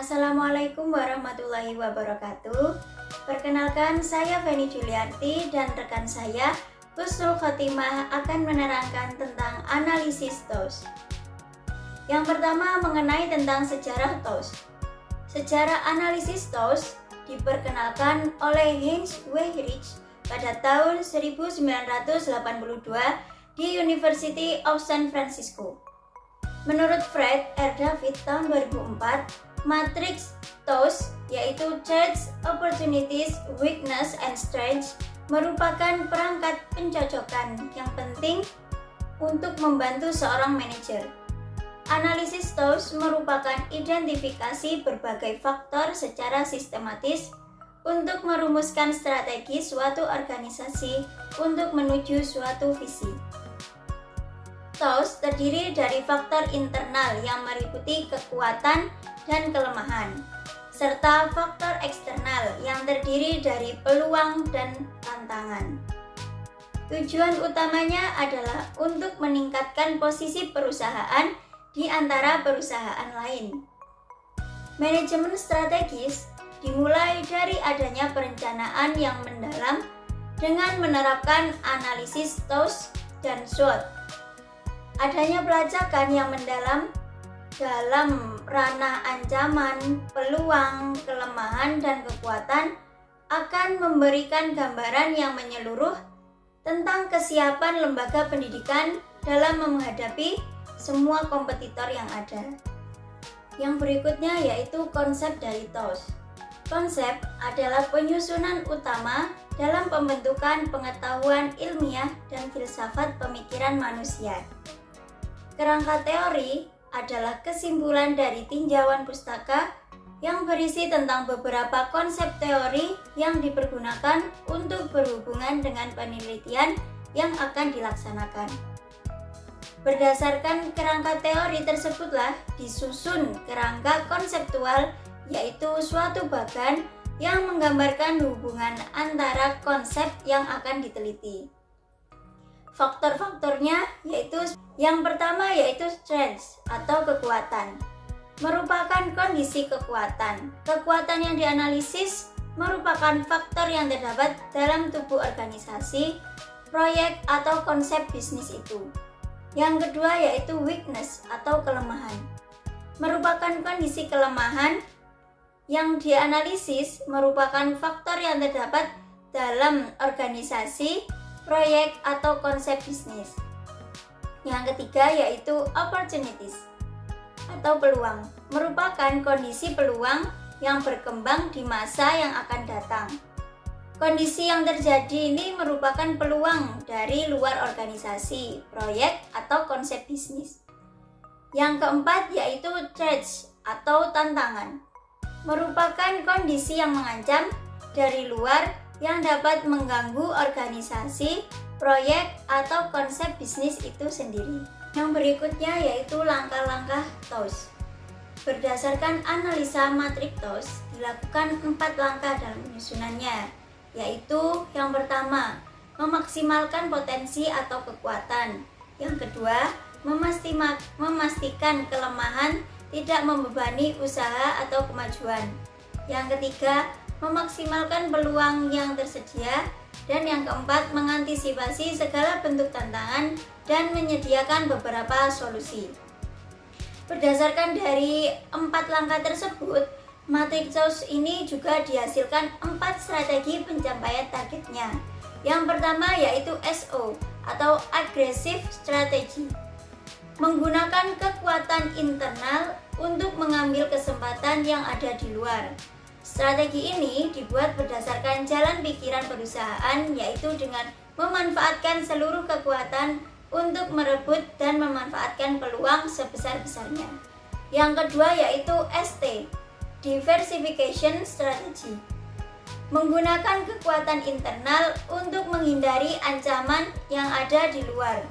Assalamualaikum warahmatullahi wabarakatuh. Perkenalkan, saya Feni Juliarti dan rekan saya Husnul Khotimah akan menerangkan tentang analisis TOS. Yang pertama mengenai tentang sejarah TOS. Sejarah analisis TOS diperkenalkan oleh Heinz Weyrich pada tahun 1982 di University of San Francisco. Menurut Fred R. David tahun 2004, matriks TOS yaitu Threats, Opportunities, Weakness, and Strengths merupakan perangkat pencocokan yang penting untuk membantu seorang manajer. Analisis TOS merupakan identifikasi berbagai faktor secara sistematis untuk merumuskan strategi suatu organisasi untuk menuju suatu visi. TOS terdiri dari faktor internal yang meliputi kekuatan dan kelemahan, serta faktor eksternal yang terdiri dari peluang dan tantangan. Tujuan utamanya adalah untuk meningkatkan posisi perusahaan di antara perusahaan lain. Manajemen strategis dimulai dari adanya perencanaan yang mendalam dengan menerapkan analisis TOS dan SWOT. Adanya pelacakan yang mendalam dalam ranah ancaman, peluang, kelemahan, dan kekuatan akan memberikan gambaran yang menyeluruh tentang kesiapan lembaga pendidikan dalam menghadapi semua kompetitor yang ada. Yang berikutnya yaitu konsep dari TOS. Konsep adalah penyusunan utama dalam pembentukan pengetahuan ilmiah dan filsafat pemikiran manusia. Kerangka teori adalah kesimpulan dari tinjauan pustaka yang berisi tentang beberapa konsep teori yang dipergunakan untuk berhubungan dengan penelitian yang akan dilaksanakan. Berdasarkan kerangka teori tersebutlah disusun kerangka konseptual, yaitu suatu bagan yang menggambarkan hubungan antara konsep yang akan diteliti. Faktor-faktornya yaitu yang pertama yaitu strengths atau kekuatan, merupakan kondisi kekuatan. Kekuatan yang dianalisis merupakan faktor yang terdapat dalam tubuh organisasi, proyek atau konsep bisnis itu. Yang kedua yaitu weakness atau kelemahan, merupakan kondisi kelemahan yang dianalisis merupakan faktor yang terdapat dalam organisasi, proyek atau konsep bisnis. Yang ketiga yaitu opportunities atau peluang, merupakan kondisi peluang yang berkembang di masa yang akan datang. Kondisi yang terjadi ini merupakan peluang dari luar organisasi, proyek atau konsep bisnis. Yang keempat yaitu threats atau tantangan, merupakan kondisi yang mengancam dari luar yang dapat mengganggu organisasi, proyek, atau konsep bisnis itu sendiri. Yang berikutnya yaitu langkah-langkah TOS. Berdasarkan analisa matriks TOS, dilakukan 4 langkah dalam penyusunannya, yaitu yang pertama, memaksimalkan potensi atau kekuatan. Yang kedua, memastikan kelemahan tidak membebani usaha atau kemajuan. Yang ketiga, memaksimalkan peluang yang tersedia, dan yang keempat mengantisipasi segala bentuk tantangan dan menyediakan beberapa solusi. Berdasarkan dari 4 langkah tersebut, matriks TOS ini juga dihasilkan 4 strategi pencapaian targetnya. Yang pertama yaitu SO atau Aggressive Strategy, menggunakan kekuatan internal untuk mengambil kesempatan yang ada di luar. Strategi ini dibuat berdasarkan jalan pikiran perusahaan, yaitu dengan memanfaatkan seluruh kekuatan untuk merebut dan memanfaatkan peluang sebesar-besarnya. Yang kedua yaitu ST, Diversification Strategy, menggunakan kekuatan internal untuk menghindari ancaman yang ada di luar.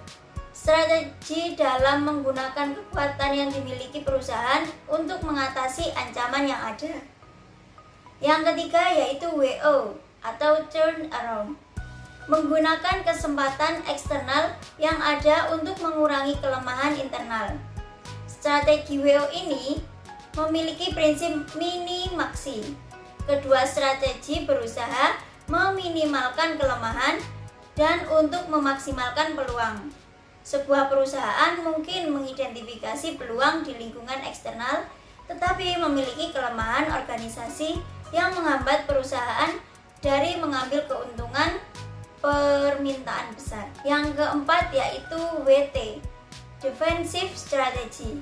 Strategi dalam menggunakan kekuatan yang dimiliki perusahaan untuk mengatasi ancaman yang ada. Yang ketiga yaitu WO atau turn around, menggunakan kesempatan eksternal yang ada untuk mengurangi kelemahan internal. Strategi WO ini memiliki prinsip mini-maksi. Kedua strategi berusaha meminimalkan kelemahan dan untuk memaksimalkan peluang. Sebuah perusahaan mungkin mengidentifikasi peluang di lingkungan eksternal, tetapi memiliki kelemahan organisasi yang menghambat perusahaan dari mengambil keuntungan permintaan besar. Yang keempat yaitu WT, Defensive Strategy,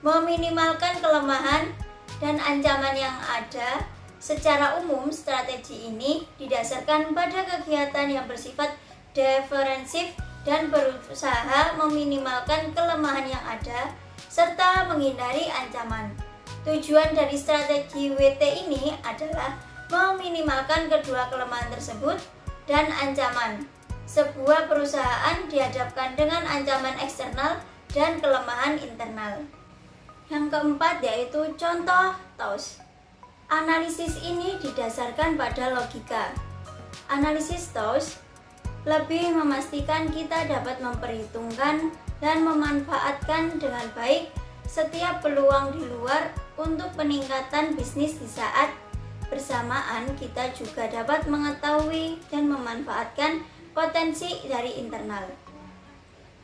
meminimalkan kelemahan dan ancaman yang ada. Secara umum, strategi ini didasarkan pada kegiatan yang bersifat defensif dan berusaha meminimalkan kelemahan yang ada serta menghindari ancaman. Tujuan dari strategi WT ini adalah meminimalkan kedua kelemahan tersebut dan ancaman. Sebuah perusahaan dihadapkan dengan ancaman eksternal dan kelemahan internal. Yang keempat yaitu contoh TOS. Analisis ini didasarkan pada logika. Analisis TOS lebih memastikan kita dapat memperhitungkan dan memanfaatkan dengan baik setiap peluang di luar untuk peningkatan bisnis di saat bersamaan kita juga dapat mengetahui dan memanfaatkan potensi dari internal.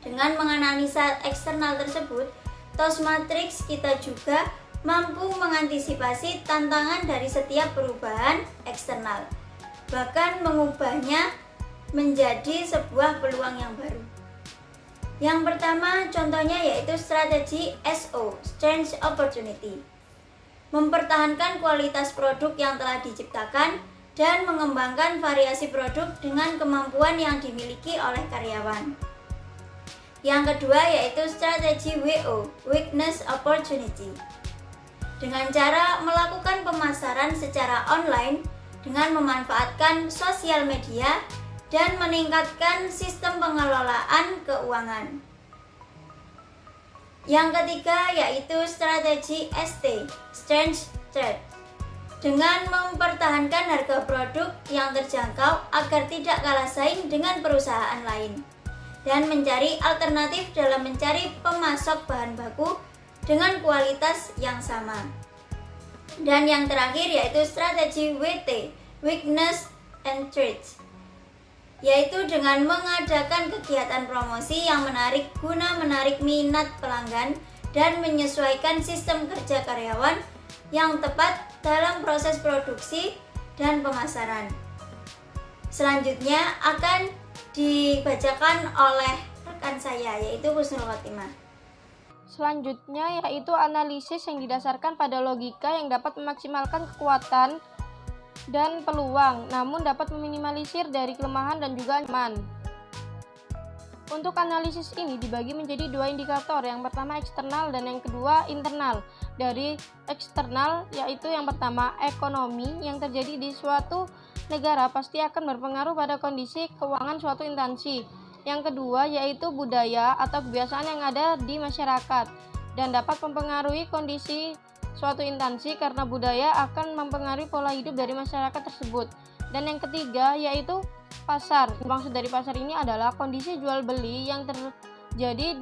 Dengan menganalisa eksternal tersebut, TOS Matrix kita juga mampu mengantisipasi tantangan dari setiap perubahan eksternal, bahkan mengubahnya menjadi sebuah peluang yang baru. Yang pertama contohnya yaitu strategi SO, Strength Opportunity. Mempertahankan kualitas produk yang telah diciptakan dan mengembangkan variasi produk dengan kemampuan yang dimiliki oleh karyawan. Yang kedua yaitu strategi WO, Weakness Opportunity. Dengan cara melakukan pemasaran secara online dengan memanfaatkan sosial media dan meningkatkan sistem pengelolaan keuangan. Yang ketiga yaitu strategi ST, Strength Trade. Dengan mempertahankan harga produk yang terjangkau agar tidak kalah saing dengan perusahaan lain dan mencari alternatif dalam mencari pemasok bahan baku dengan kualitas yang sama. Dan yang terakhir yaitu strategi WT, Weakness and Trades, yaitu dengan mengadakan kegiatan promosi yang menarik guna menarik minat pelanggan dan menyesuaikan sistem kerja karyawan yang tepat dalam proses produksi dan pemasaran. Selanjutnya akan dibacakan oleh rekan saya yaitu Husnul Khotimah. Selanjutnya yaitu analisis yang didasarkan pada logika yang dapat memaksimalkan kekuatan dan peluang, namun dapat meminimalisir dari kelemahan dan juga ancaman. Untuk analisis ini dibagi menjadi dua indikator, yang pertama eksternal dan yang kedua internal. Dari eksternal yaitu yang pertama ekonomi yang terjadi di suatu negara pasti akan berpengaruh pada kondisi keuangan suatu instansi. Yang kedua yaitu budaya atau kebiasaan yang ada di masyarakat dan dapat mempengaruhi kondisi suatu instansi karena budaya akan mempengaruhi pola hidup dari masyarakat tersebut. Dan yang ketiga yaitu pasar. Maksud dari pasar ini adalah kondisi jual beli yang terjadi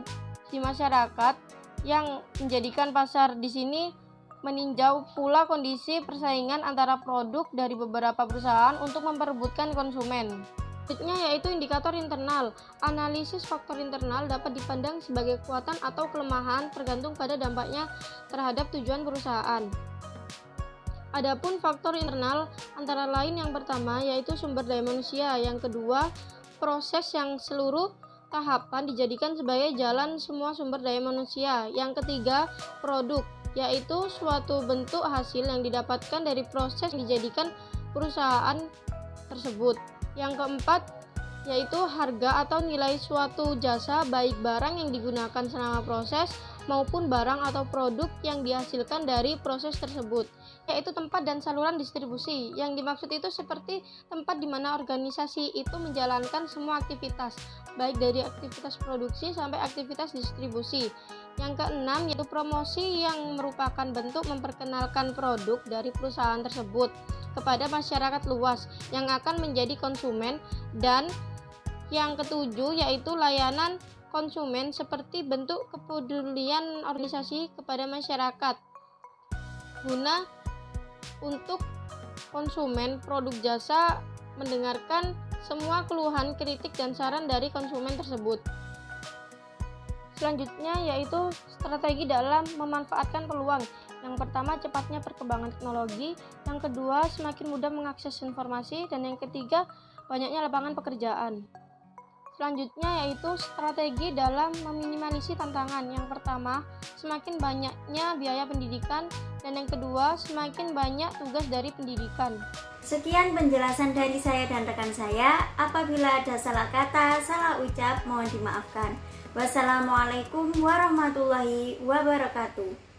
di masyarakat yang menjadikan pasar di sini meninjau pula kondisi persaingan antara produk dari beberapa perusahaan untuk memperebutkan konsumen. Selanjutnya yaitu indikator internal. Analisis faktor internal dapat dipandang sebagai kekuatan atau kelemahan tergantung pada dampaknya terhadap tujuan perusahaan. Adapun faktor internal antara lain yang pertama yaitu sumber daya manusia, yang kedua proses yang seluruh tahapan dijadikan sebagai jalan semua sumber daya manusia, yang ketiga produk yaitu suatu bentuk hasil yang didapatkan dari proses yang dijadikan perusahaan tersebut. Yang keempat yaitu harga atau nilai suatu jasa baik barang yang digunakan selama proses maupun barang atau produk yang dihasilkan dari proses tersebut, yaitu tempat dan saluran distribusi. Yang dimaksud itu seperti tempat di mana organisasi itu menjalankan semua aktivitas, baik dari aktivitas produksi sampai aktivitas distribusi. Yang keenam yaitu promosi yang merupakan bentuk memperkenalkan produk dari perusahaan tersebut kepada masyarakat luas yang akan menjadi konsumen. Dan yang ketujuh yaitu layanan konsumen seperti bentuk kepedulian organisasi kepada masyarakat. guna untuk konsumen produk jasa mendengarkan semua keluhan, kritik, dan saran dari konsumen tersebut. Selanjutnya yaitu strategi dalam memanfaatkan peluang. Yang pertama, cepatnya perkembangan teknologi. Yang kedua, semakin mudah mengakses informasi. Dan yang ketiga, banyaknya lapangan pekerjaan. Selanjutnya yaitu strategi dalam meminimalisir tantangan. Yang pertama, semakin banyaknya biaya pendidikan. Dan yang kedua, semakin banyak tugas dari pendidikan. Sekian penjelasan dari saya dan rekan saya. Apabila ada salah kata, salah ucap, mohon dimaafkan. Wassalamualaikum warahmatullahi wabarakatuh.